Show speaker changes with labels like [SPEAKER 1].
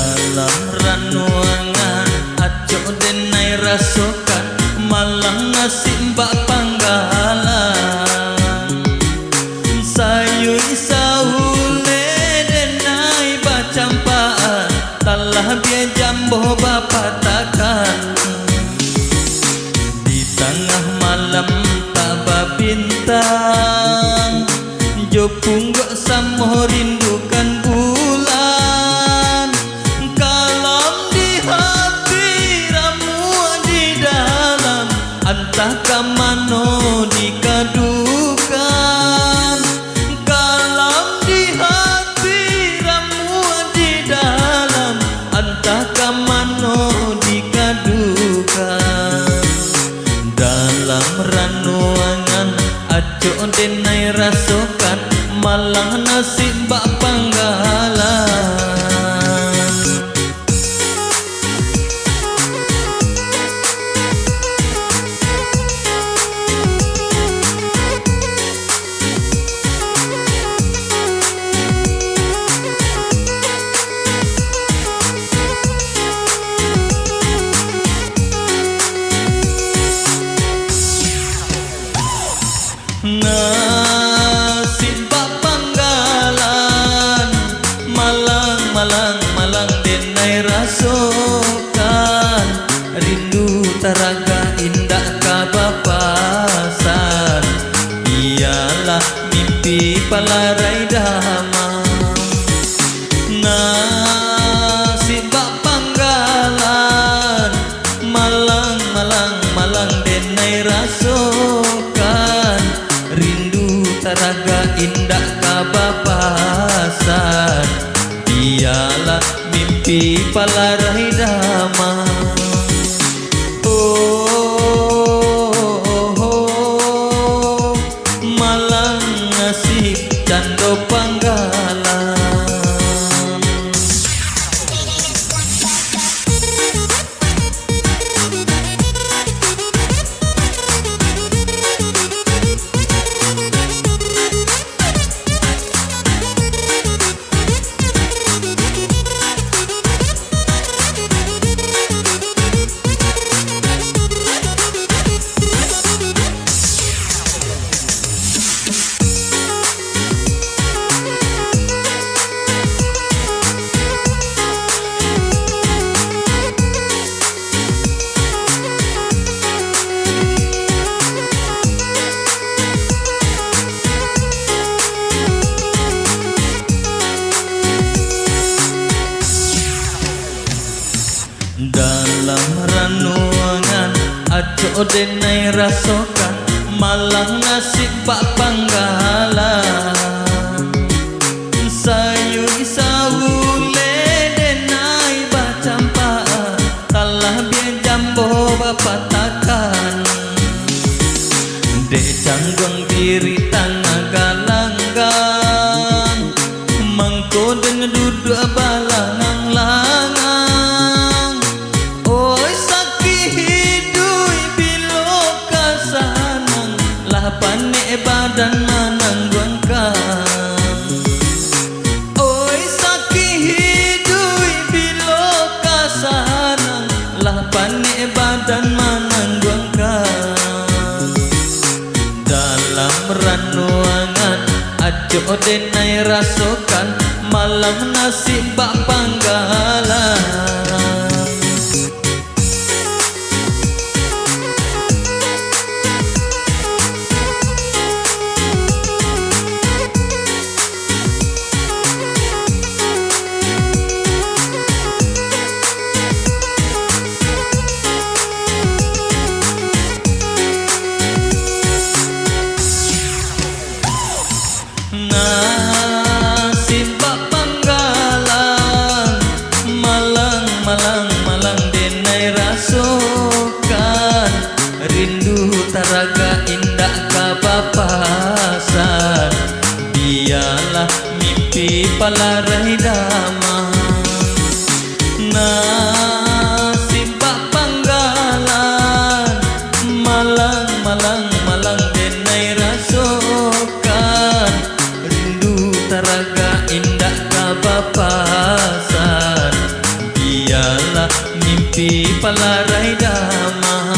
[SPEAKER 1] dalam ranuangan aco denai rasokan malang nasi mbak panggalan sayui saule denai bacampaan talah biar jambo bapak takkan di tengah malam tabah bintang jo punggok samo rindukan bulan kalam di hati ramu di dalam antah kamano dikadukan kalam di hati ramu di dalam antah kamano dikadukan dalam ranuangan aco denai rasokan malang nasib bak panggalan nasib bak panggalan malang malang malang denai rasokan rindu taraga indah kabapasan ialah mimpi palarai damang nasib bak panggalan malang malang malang denai rasokan rindu taraga indah kabapasan ialah mimpi palarai damang oh, malang nasib cando panggalan dalam ranuangan aco denai rasokan malang nasib bak panggalan sayui saule denai bacampaan talah biar jambo bapak takkan dek canggung diri tanah galanggang mangko dengan duduk balangang langang oi sakit hidui bilo kasanang lah panik badan manang guangkang oi sakit hidui bilo kasanang lah panik badan manang guangkang dalam ranuangan aco denai rasokan malam nasib bak panggalan nasib bak panggalan malang malang malang denai rasokan rindu taraga indah kabapasan biarlah mimpi palarai damang nasib bak panggalan malang malang malang denai rasokan rindu taraga indah kabapasan Biarlah mimpi palarai damai